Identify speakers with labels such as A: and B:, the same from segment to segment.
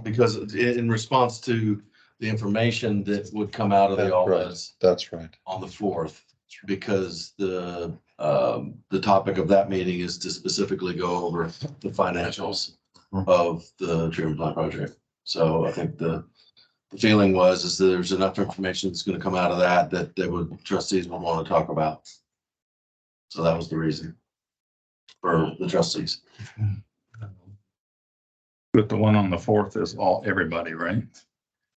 A: Because in response to the information that would come out of the all meds
B: That's right.
A: on the 4th, because the topic of that meeting is to specifically go over the financials of the treatment plant project. So I think the feeling is that there's enough information that's going to come out of that they would trustees would want to talk about. So that was the reason for the trustees.
C: But the one on the 4th is everybody, right?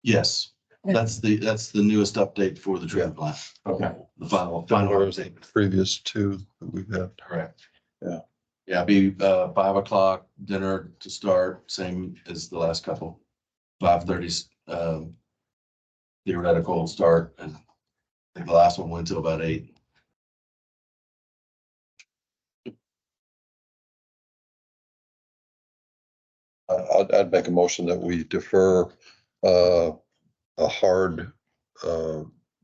A: Yes, that's the newest update for the treatment plant.
C: Okay.
A: The final update.
B: Previous two that we've had.
A: Correct.
B: Yeah.
A: Yeah, be 5 o'clock dinner to start, same as the last couple. 5:30 theoretical start, and I think the last one went till about 8.
B: I'd make a motion that we defer a hard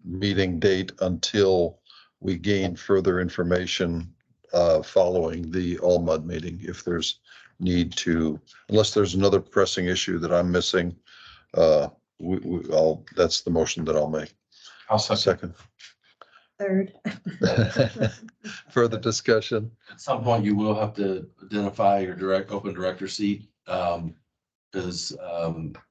B: meeting date until we gain further information following the all mud meeting. If there's need to, unless there's another pressing issue that I'm missing, that's the motion that I'll make.
C: I'll
B: Second.
D: Third.
B: Further discussion.
A: At some point, you will have to identify your open director seat. Because,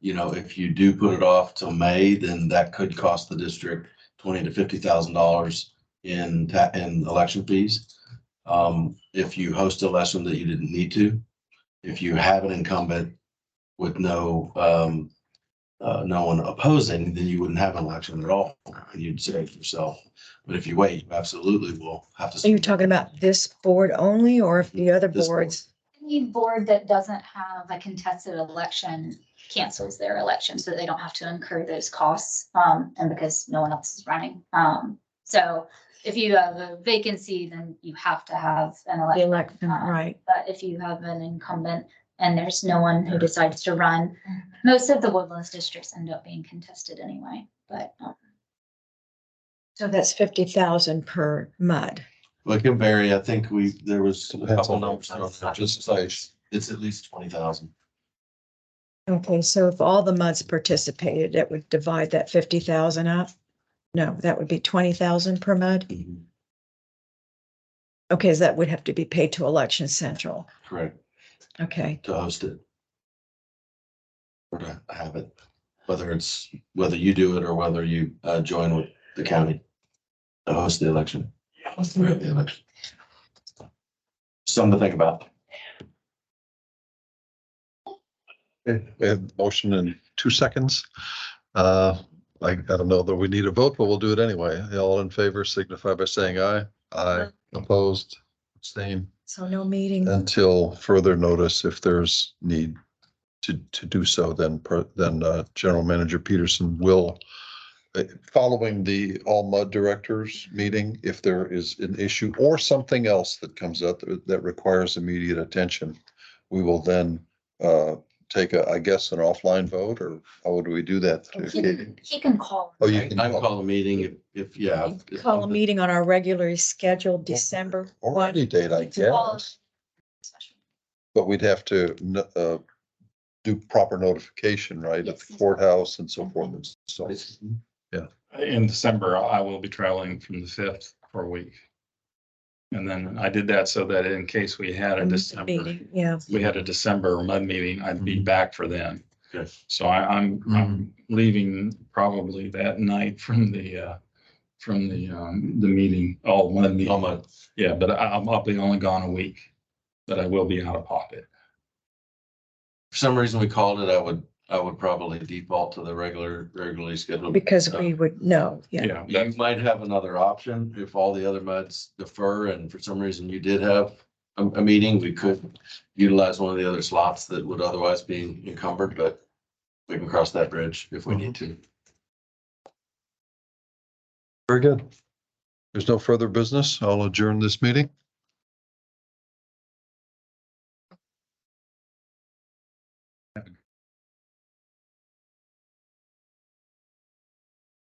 A: if you do put it off till May, then that could cost the district $20,000 to $50,000 in election fees. If you host an election that you didn't need to, if you have an incumbent with no one opposing, then you wouldn't have an election at all. You'd save yourself. But if you wait, you absolutely will have to.
D: Are you talking about this board only, or if the other
A: This
D: boards?
E: Any board that doesn't have a contested election cancels their election, so they don't have to incur those costs, and because no one else is running. So if you have a vacancy, then you have to have an
D: The
E: election.
D: election, right.
E: But if you have an incumbent and there's no one who decides to run, most of the Woodlands districts end up being contested anyway, but.
D: So that's 50,000 per mud.
A: Well, it can vary. I think there was a
B: Depends
A: couple
B: on
A: numbers. It's at least 20,000.
D: Okay, so if all the muds participated, it would divide that 50,000 up? No, that would be 20,000 per mud? Okay, so that would have to be paid to Election Central.
A: Correct.
D: Okay,
A: To host it. Or to have it, whether you do it or whether you join with the county to host the election. Something to think about.
B: Okay, we have motion in 2 seconds. I don't know that we need a vote, but we'll do it anyway. All in favor signify by saying aye. Aye. Opposed, abstain,
D: so no meeting.
B: until further notice. If there's need to do so, then General Manager Peterson will, following the all mud directors meeting, if there is an issue or something else that comes up that requires immediate attention, we will then take I guess, an offline vote, or how would we do that?
E: He can call.
B: Oh, you
A: I
B: can
A: can call a meeting if
D: Call a meeting on our regularly scheduled December.
B: or any date, I guess, but we'd have to do proper notification, right, at the
E: Yes.
B: courthouse and so forth and so.
C: In December, I will be traveling from the 5th for a week. And then I did that so that in case we had a December,
D: Meeting, yeah.
C: we had a December mud meeting, I'd be back for then.
A: Okay.
C: So I'm leaving probably that night from the meeting, all mud meeting.
A: All mud.
C: Yeah, but I'll be only gone a week, but I will be out of pocket.
A: For some reason we called it, I would probably default to the regularly scheduled.
D: Because we would know, yeah.
C: Yeah,
A: You might have another option if all the other muds defer and for some reason you did have a meeting, we could utilize one of the other slots that would otherwise be encumbered, but we can cross that bridge if we need to.
B: Very good. There's no further business. I'll adjourn this meeting.